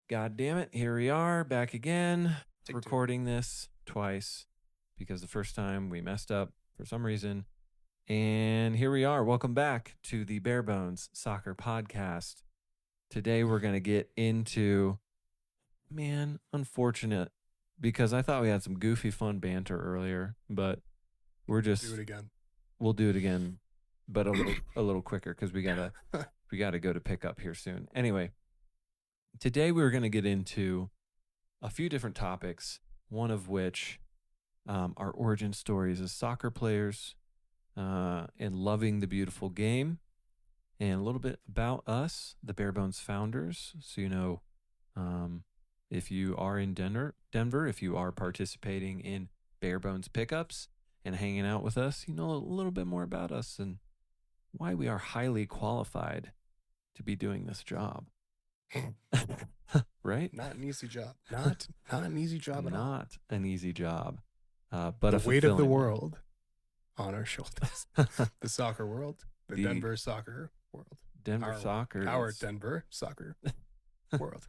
God damn it. Here we are back again, Take two. recording this twice because the first time we messed up for some reason. And here we are. Welcome back to the Bare Bones Soccer Podcast. Today we're going to get into, unfortunate because I thought we had some goofy fun banter earlier, but we'll Do it again. do it again, but a little quicker because we got to go to pick up here soon. Anyway, today we're going to get into a few different topics, one of which our origin stories as soccer players and loving the beautiful game, and a little bit about us, the Bare Bones founders. So, if you are in Denver, if you are participating in Bare Bones pickups and hanging out with us, you know a little bit more about us and why we are highly qualified to be doing this job. Right? Not an easy job. Not an easy job at all. Not an easy job, but the a weight of the fulfilling one. world on our shoulders. The soccer world. The Denver soccer world. Denver soccer. Our Denver soccer world.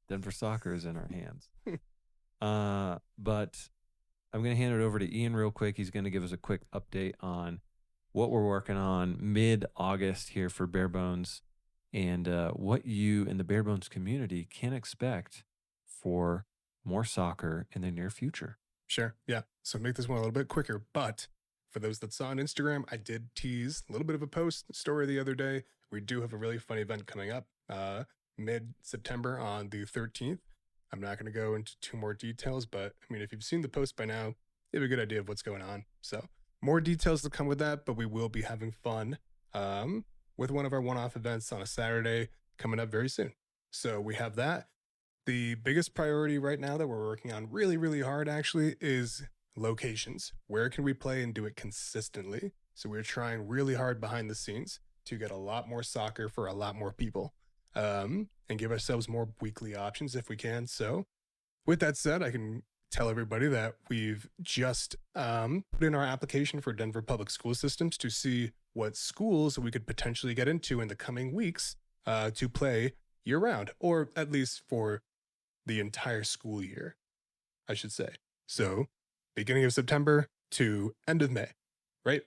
Denver soccer is in our hands. But I'm going to hand it over to Ian real quick. He's going to give us a quick update on what we're working on mid-August here for Bare Bones and what you in the Bare Bones community can expect for more soccer in the near future. Sure. Yeah. So make this one a little bit quicker. But for those that saw on Instagram, I did tease a little bit of a post story the other day. We do have a really fun event coming up mid-September on the 13th. I'm not going to go into too more details, but I mean, if you've seen the post by now, you have a good idea of what's going on. So more details to come with that, but we will be having fun with one of our one-off events on a Saturday coming up very soon. So we have that. The biggest priority right now that we're working on really, really hard actually is locations. Where can we play and do it consistently? So we're trying really hard behind the scenes to get a lot more soccer for a lot more people and give ourselves more weekly options if we can. So with that said, I can tell everybody that we've just put in our application for Denver Public School Systems to see what schools we could potentially get into in the coming weeks to play year round, or at least for the entire school year, I should say. So beginning of September to end of May, right?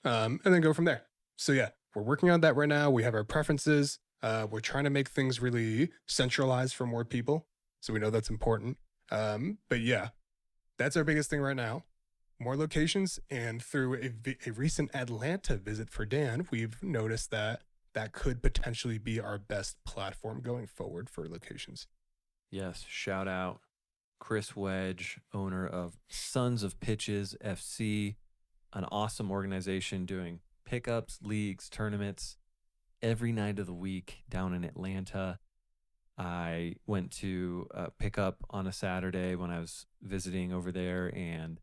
And then go from there. So yeah, we're working on that right now. We have our preferences. We're trying to make things really centralized for more people. So we know that's important. But yeah, that's our biggest thing right now. More locations. And through a recent Atlanta visit for Dan, we've noticed that could potentially be our best platform going forward for locations. Yes, shout out Chris Wedge, owner of Sons of Pitches FC, an awesome organization doing pickups, leagues, tournaments every night of the week down in Atlanta. I went to pick up on a Saturday when I was visiting over there, and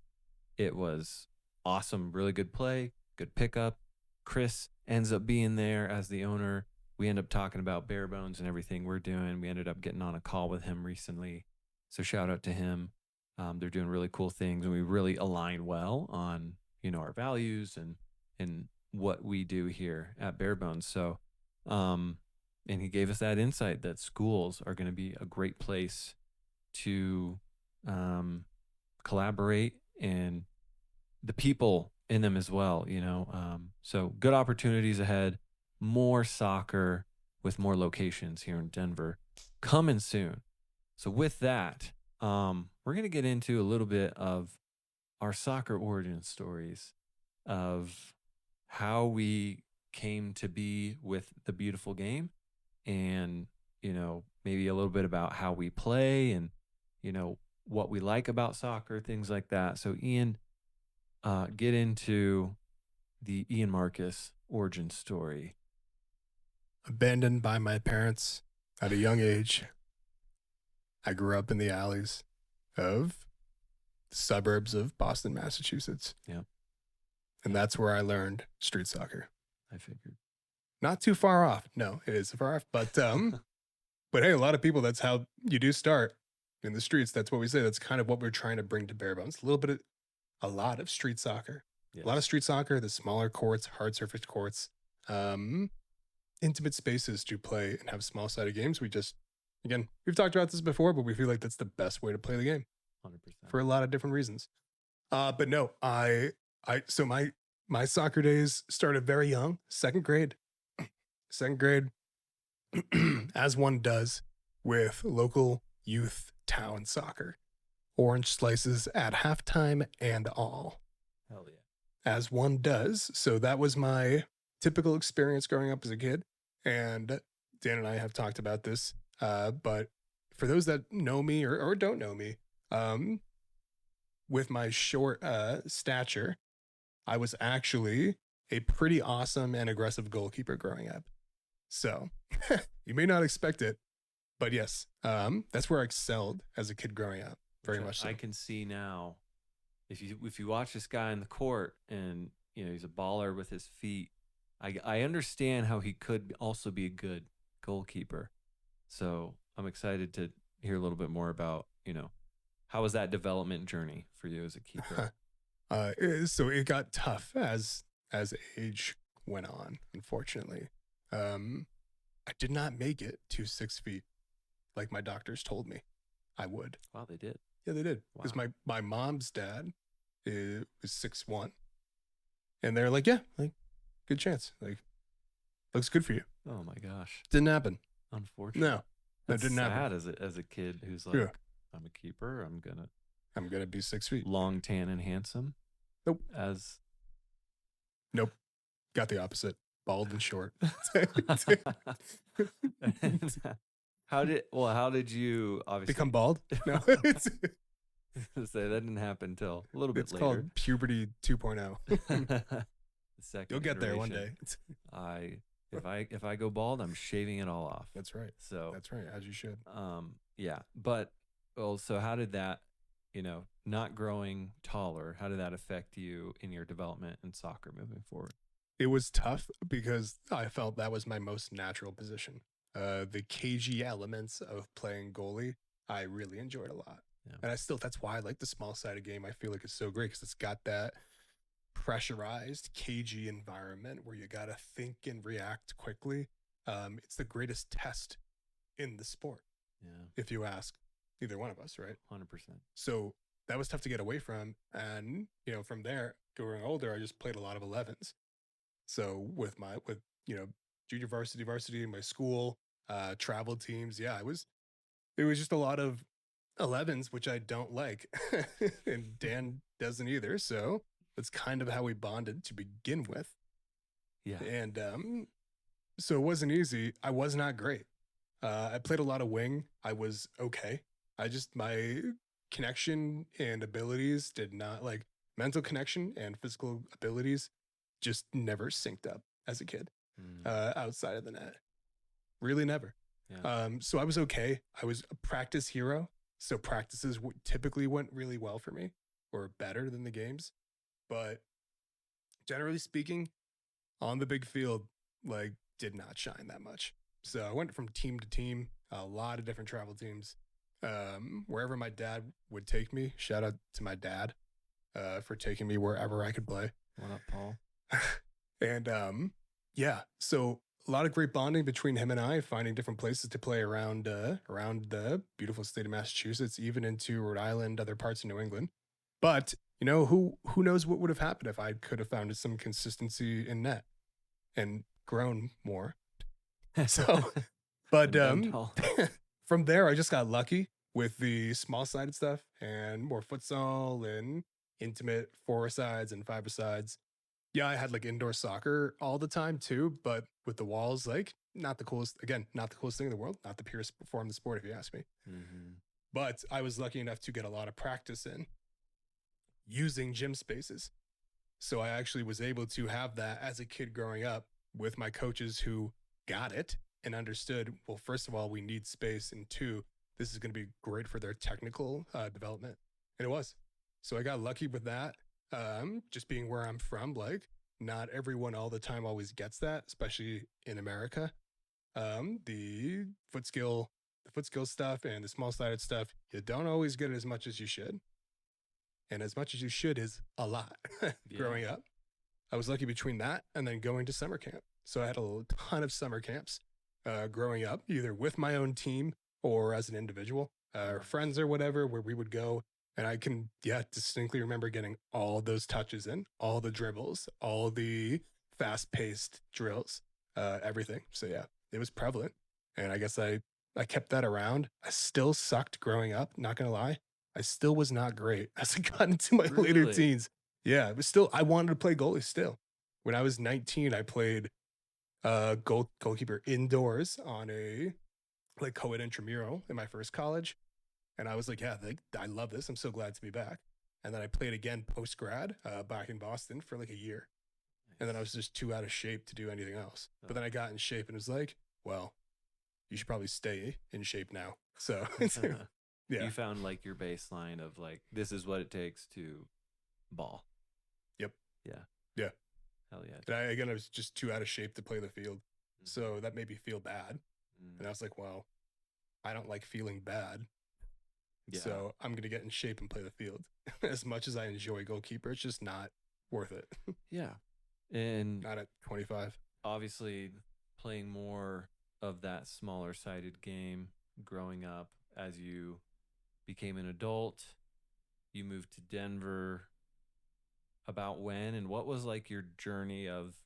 it was awesome. Really good play, good pickup. Chris ends up being there as the owner. We end up talking about Bare Bones and everything we're doing. We ended up getting on a call with him recently. So shout out to him. They're doing really cool things, and we really align well on, our values and what we do here at Bare Bones. So, and he gave us that insight that schools are going to be a great place to collaborate, and the people in them as well, so good opportunities ahead, more soccer with more locations here in Denver coming soon. So with that, we're going to get into a little bit of our soccer origin stories of how we came to be with the beautiful game, and, maybe a little bit about how we play and, what we like about soccer, things like that. So Ian, get into the Ian Marcus origin story. Abandoned by my parents at a young age, I grew up in the alleys of the suburbs of Boston, Massachusetts. Yeah. And that's where I learned street soccer. I figured. Not too far off. No, it is far off. But but hey, a lot of people, that's how you do start in the streets. That's what we say. That's kind of what we're trying to bring to Bare Bones. A lot of street soccer. Yes. A lot of street soccer, the smaller courts, hard surface courts, intimate spaces to play and have small-sided games. We just Again, we've talked about this before, but we feel like that's the best way to play the game 100%. for a lot of different reasons. But no, so my soccer days started very young, second grade, second grade, as one does with local youth town soccer. Orange slices at halftime and all, Hell yeah. as one does. So that was my typical experience growing up as a kid. And Dan and I have talked about this. But for those that know me or don't know me, with my short stature, I was actually a pretty awesome and aggressive goalkeeper growing up. So you may not expect it, but yes, that's where I excelled as a kid growing up. Very Which much so. I can see now. If you watch this guy in the court and he's a baller with his feet, I understand how he could also be a good goalkeeper. So I'm excited to hear a little bit more about how was that development journey for you as a keeper? So it got tough as age went on. Unfortunately, I did not make it to 6 feet like my doctors told me I would. Wow, they did. Yeah, they did. Because Wow. my mom's dad was 6'1", and they're like, yeah, like good chance, like looks good for you. Oh my gosh. Didn't happen. Unfortunate. No, That's didn't happen. sad as a kid who's like, Yeah. I'm a keeper. I'm gonna be 6 feet. long, tan, and handsome. Nope. Nope. Got the opposite. Bald and short. How did you obviously Become bald? No. say that didn't happen until a little bit It's later. called puberty 2.0. The second You'll get there one day. iteration. If I go bald, I'm shaving it all off. That's right. So That's right, as you should. yeah. But so how did that, not growing taller, how did that affect you in your development in soccer moving forward? It was tough because I felt that was my most natural position. The cagey elements of playing goalie, I really enjoyed a lot. Yeah. And that's why I like the small sided game. I feel like it's so great because it's got that pressurized, cagey environment where you got to think and react quickly. It's the greatest test in the sport, Yeah. if you ask either one of us, right? 100%. So that was tough to get away from. And, from there, growing older, I just played a lot of 11s. So with junior varsity, my school, travel teams, yeah, it was just a lot of 11s, which I don't like. And Dan doesn't either. So that's kind of how we bonded to begin with. Yeah. And so it wasn't easy. I was not great. I played a lot of wing. I was okay. My connection and abilities did not, like mental connection and physical abilities just never synced up as a kid outside of the net. Really never. Yeah. So I was okay. I was a practice hero. So practices typically went really well for me, or better than the games. But generally speaking, on the big field, like, did not shine that much. So I went from team to team, a lot of different travel teams. Wherever my dad would take me, shout out to my dad for taking me wherever I could play. What up, Paul? And yeah, so a lot of great bonding between him and I, finding different places to play around the beautiful state of Massachusetts, even into Rhode Island, other parts of New England. But who knows what would have happened if I could have found some consistency in net and grown more. So, but from there, I just got lucky with the small sided stuff and more futsal and intimate 4-a-sides and 5-a-sides. Yeah, I had like indoor soccer all the time too, but with the walls, like not the coolest thing in the world, not the purest form of the sport, if you ask me. Mm-hmm. But I was lucky enough to get a lot of practice in using gym spaces. So I actually was able to have that as a kid growing up with my coaches who got it and understood, well, first of all, we need space. And 2, this is going to be great for their technical development. And it was. So I got lucky with that. Just being where I'm from, like not everyone all the time always gets that, especially in America. The foot skill stuff and the small sided stuff, you don't always get as much as you should. And as much as you should is a lot. Growing up, I was lucky between that and then going to summer camp. So I had a ton of summer camps growing up, either with my own team or as an individual, or friends or whatever, where we would go. And I can, yeah, distinctly remember getting all those touches in, all the dribbles, all the fast paced drills, everything. So yeah, it was prevalent. And I guess I kept that around. I still sucked growing up, not gonna lie. I still was not great as I got into my later Really? teens. Yeah, it was still I wanted to play goalie still. When I was 19, I played goalkeeper indoors on a like co-ed intramural in my first college. And I was like, yeah, I love this. I'm so glad to be back. And then I played again post grad back in Boston for like a year. And then I was just too out of shape to do anything else. But then I got in shape and was like, well, you should probably stay in shape now. So yeah. You found like your baseline of like, this is what it takes to ball. Yep. Yeah. Yeah. Hell yeah. And again, I was just too out of shape to play the field. So that made me feel bad. And I was like, well, I don't like feeling bad. Yeah. So I'm going to get in shape and play the field. As much as I enjoy goalkeeper, it's just not worth it. Yeah. And not at 25. Obviously, playing more of that smaller sided game growing up as you became an adult, you moved to Denver. About when and what was like your journey of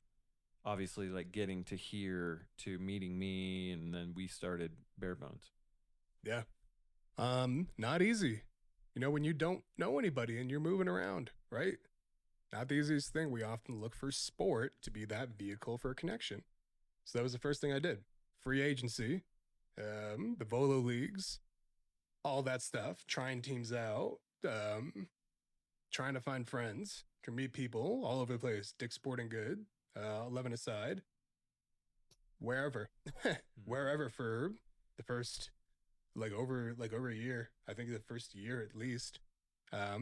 obviously like getting to here to meeting me and then we started Bare Bones? Yeah. Not easy. You know, when you don't know anybody and you're moving around, right? Not the easiest thing. We often look for sport to be that vehicle for a connection. So that was the first thing I did. Free agency, the Volo leagues, all that stuff, trying teams out, trying to find friends, to meet people all over the place. Dick's Sporting Good, 11 aside, wherever, wherever for the first like over a year. I think the first year at least.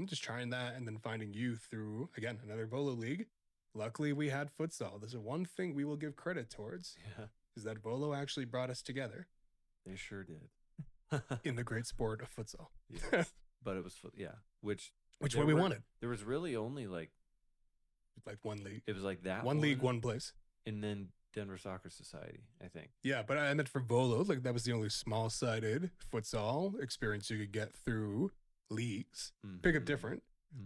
Just trying that and then finding you through again another Volo league. Luckily, we had futsal. There's one thing we will give credit towards. Yeah. Is that Volo actually brought us together. They sure did. In the great sport of futsal. Yes. But it was which one we wanted. There was really only like one league. It was like that one league, one place. And then Denver Soccer Society, I think. Yeah, but I meant for Volo, like that was the only small-sided futsal experience you could get through leagues. Pick up different.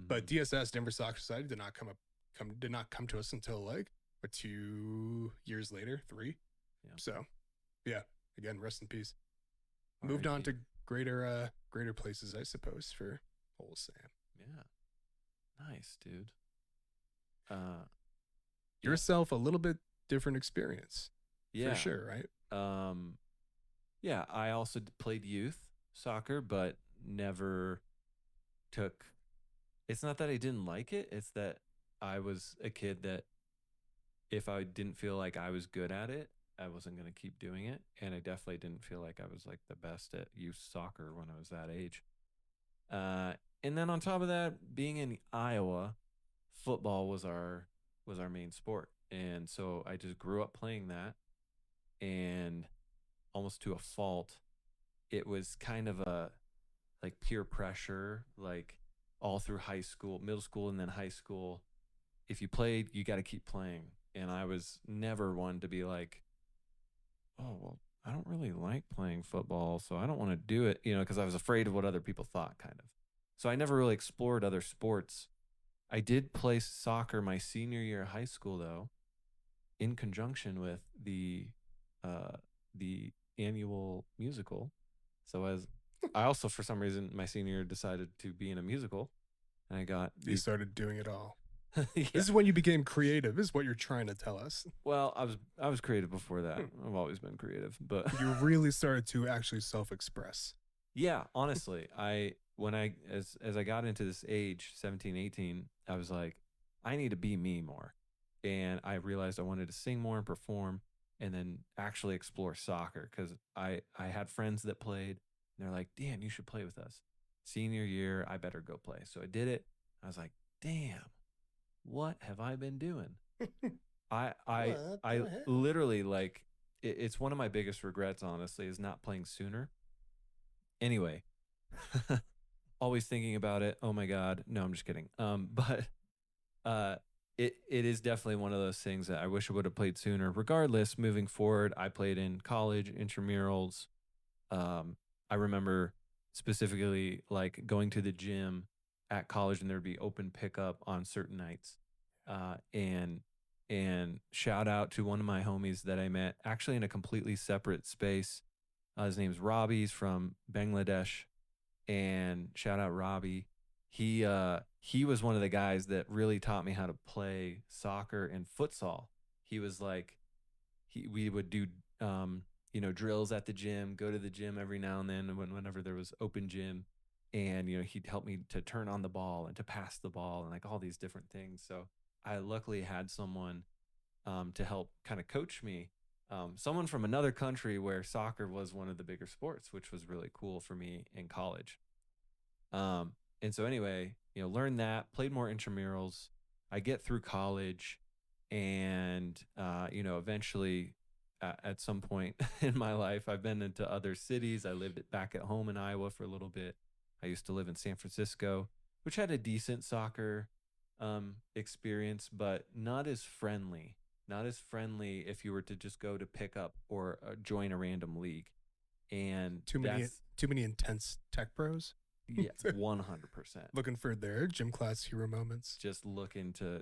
But DSS, Denver Soccer Society, did not come to us until like 2 years later, 3. Yeah. So yeah, again, rest in peace. Moved on to greater places, I suppose, for old Sam. Yeah. Nice, dude. Yourself a little bit different experience. Yeah. For sure, right? Yeah, I also played youth soccer, but never took. It's not that I didn't like it, it's that I was a kid that if I didn't feel like I was good at it, I wasn't going to keep doing it. And I definitely didn't feel like I was like the best at youth soccer when I was that age. And then on top of that, being in Iowa, football was our main sport. And so I just grew up playing that, and almost to a fault, it was kind of a like peer pressure, like all through high school, middle school, and then high school. If you played, you got to keep playing. And I was never one to be like, oh, well, I don't really like playing football, so I don't want to do it, because I was afraid of what other people thought, kind of. So I never really explored other sports. I did play soccer my senior year of high school, though, in conjunction with the annual musical. So I also, for some reason, my senior year decided to be in a musical, and I got. You started doing it all. Yeah. This is when you became creative, is what you're trying to tell us. Well, I was creative before that. I've always been creative, but you really started to actually self-express. Yeah, honestly, as I got into this age, 17, 18, I was like, I need to be me more. And I realized I wanted to sing more and perform, and then actually explore soccer, because I had friends that played, and they're like, Dan, you should play with us. Senior year, I better go play. So I did it. I was like, damn, what have I been doing? I literally, like, it's one of my biggest regrets, honestly, is not playing sooner. Anyway, always thinking about it. Oh my God. No, I'm just kidding. But it is definitely one of those things that I wish I would have played sooner. Regardless, moving forward, I played in college, intramurals. I remember specifically like going to the gym at college and there'd be open pickup on certain nights. Uh, and and shout out to one of my homies that I met actually in a completely separate space. His name's Robbie. He's from Bangladesh, and shout out Robbie. He was one of the guys that really taught me how to play soccer and futsal. He was like we would do drills at the gym, go to the gym every now and then whenever there was open gym, and he'd help me to turn on the ball and to pass the ball and like all these different things. So I luckily had someone to help kind of coach me, someone from another country where soccer was one of the bigger sports, which was really cool for me in college. And so anyway, learned that, played more intramurals. I get through college, and eventually, at some point in my life, I've been into other cities. I lived back at home in Iowa for a little bit. I used to live in San Francisco, which had a decent soccer experience, but not as friendly. Not as friendly if you were to just go to pick up or join a random league. And Too many that's too many intense tech bros. yeah, 100%. Looking for their gym class hero moments. Just looking to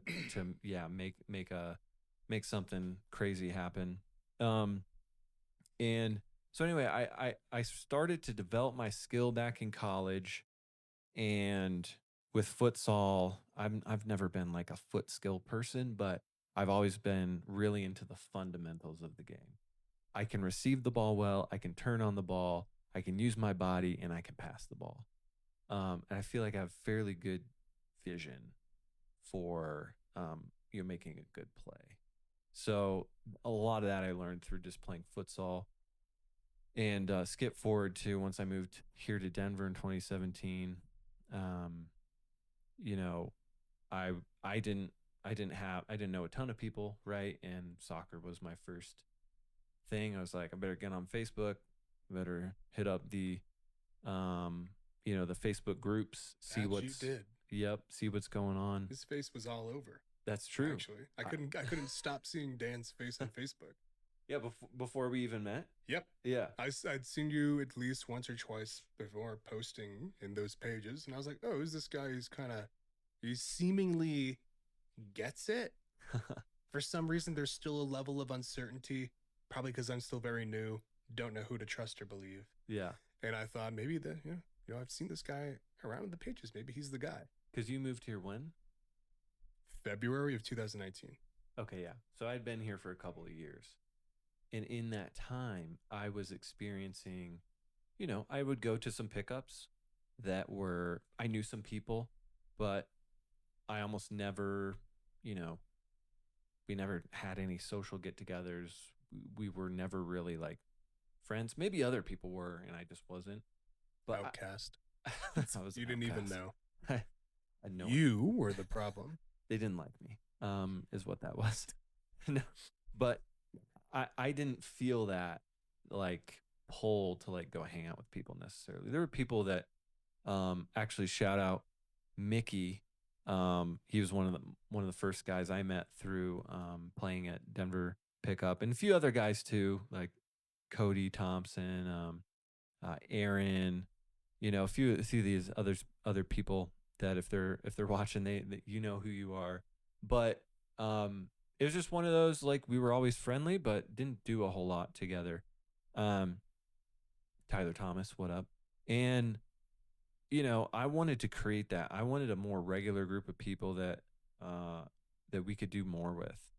yeah, make something crazy happen. Um and so anyway, I started to develop my skill back in college, and with futsal, I've never been like a foot skill person, but I've always been really into the fundamentals of the game. I can receive the ball well, I can turn on the ball, I can use my body, and I can pass the ball. And I feel like I have fairly good vision for making a good play. So a lot of that I learned through just playing futsal. And skip forward to once I moved here to Denver in 2017. Um, you know, I I didn't I didn't know a ton of people, right? And soccer was my first thing. I was like, I better get on Facebook, better hit up um, the Facebook groups, see As you what's did. see what's going on. His face was all over. That's true. Actually, I I, couldn't stop seeing Dan's face on Facebook. yeah, before we even met. Yep. Yeah. I'd seen you at least once or twice before posting in those pages, and I was like, oh, who's this guy who's he seemingly gets it? For some reason, there's still a level of uncertainty, probably because I'm still very new, don't know who to trust or believe. Yeah. And I thought maybe I've seen this guy around the pages. Maybe he's the guy. Because you moved here when? February of 2019. Okay, yeah. So I'd been here for a couple of years. And in that time, I was experiencing, I would go to some pickups I knew some people, but I almost never, you know, we never had any social get togethers. We were never really like friends. Maybe other people were, and I just wasn't. But Outcast. I was You an didn't even outcast. know. I had no one. You were the problem. They didn't like me. Is what that was. No, but I didn't feel that like pull to like go hang out with people necessarily. There were people that actually shout out Mickey. He was one of the first guys I met through playing at Denver Pickup, and a few other guys too, like Cody Thompson, Aaron, a few of these other people that if they're watching, they who you are. But it was just one of those, like, we were always friendly but didn't do a whole lot together. um Tyler Thomas, what up? And I wanted to create that. I wanted a more regular group of people uh that we could do more with,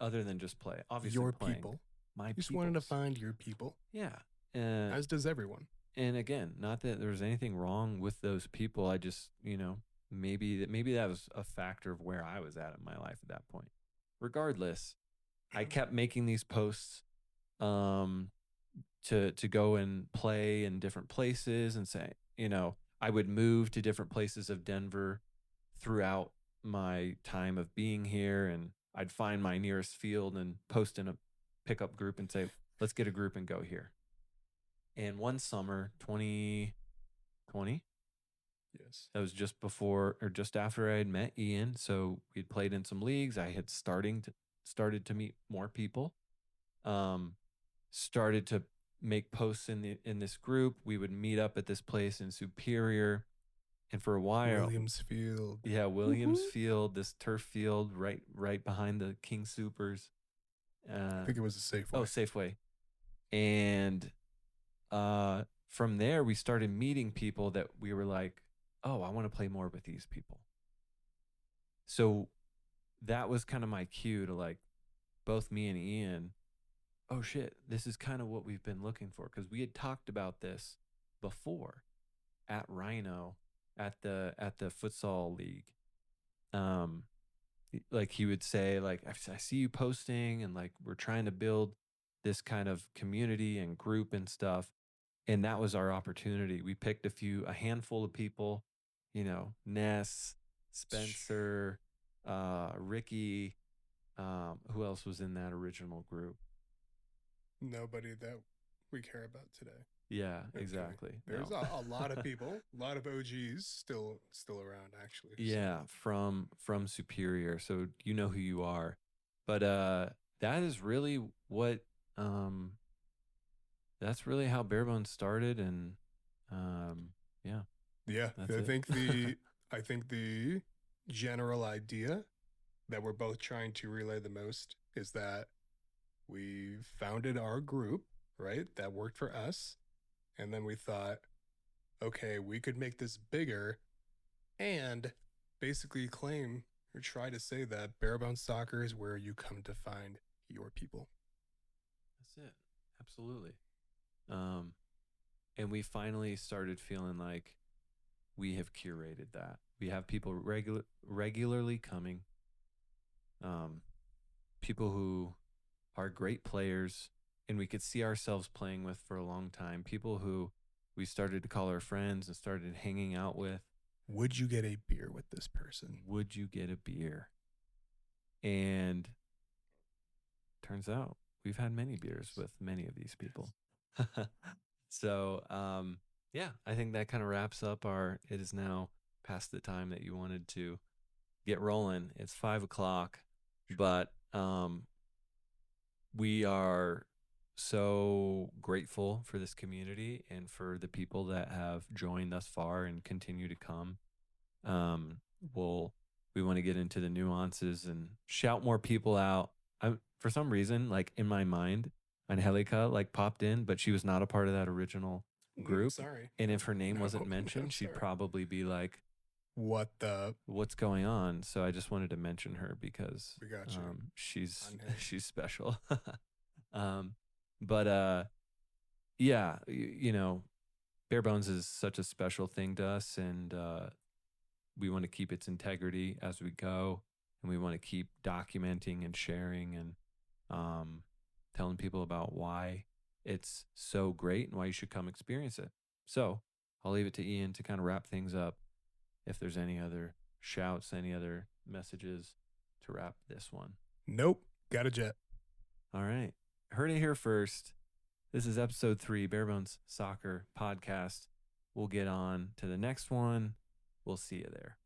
other than just play. Obviously, Your playing people. my You just wanted to peoples. find your people, Yeah. as does everyone. And again, not that there's anything wrong with those people. I just, maybe that was a factor of where I was at in my life at that point. Regardless, I kept making these posts um to go and play in different places, and say, I would move to different places of Denver throughout my time of being here, and I'd find my nearest field and post in a pickup group and say, let's get a group and go here. And one summer, 2020, Yes. that was just before or just after I had met Ian. So we'd played in some leagues. I had started to meet more people. Um, started to make posts in this group. We would meet up at this place in Superior, and for a while, Williams Field. yeah, Williams Field, this turf field right behind the King Supers. I think it was a Safeway. Safeway. And from there, we started meeting people that we were like, oh, I want to play more with these people. So that was kind of my cue to like both me and Ian, oh shit, this is kind of what we've been looking for, because we had talked about this before at Rhino at the futsal league. Like he would say, like, I see you posting, and like we're trying to build this kind of community and group and stuff. And that was our opportunity. We picked a handful of people, you know, Ness, Spencer, Ricky. Who else was in that original group? Nobody that we care about today. Yeah, Okay. Exactly. There's a lot of people, a lot of OGs still around, actually. Yeah, so. from Superior. So you know who you are. But that is really what that's really how Barebones started, and yeah. Yeah, I think the general idea that we're both trying to relay the most is that we founded our group, right? That worked for us. And then we thought, okay, we could make this bigger and basically claim or try to say that Barebones Soccer is where you come to find your people. That's it. Absolutely. And we finally started feeling like we have curated that. We have people regularly coming. People who are great players and we could see ourselves playing with for a long time. People who we started to call our friends and started hanging out with. Would you get a beer with this person? Would you get a beer? And turns out we've had many beers with many of these people. So, yeah, I think that kind of wraps up it is now past the time that you wanted to get rolling. It's 5:00, but we are so grateful for this community and for the people that have joined thus far and continue to come. We want to get into the nuances and shout more people out. For some reason, like in my mind, Angelica like popped in, but she was not a part of that original group. Sorry. And if her name wasn't mentioned, she'd probably be like, what's going on? So I just wanted to mention her because we got you. She's special. But yeah, you know, Barebones is such a special thing to us, and we want to keep its integrity as we go, and we want to keep documenting and sharing and telling people about why it's so great and why you should come experience it. So I'll leave it to Ian to kind of wrap things up. If there's any other shouts, any other messages to wrap this one. Nope. Got a jet. All right. Heard it here first. This is episode 3, Barebones Soccer Podcast. We'll get on to the next one. We'll see you there.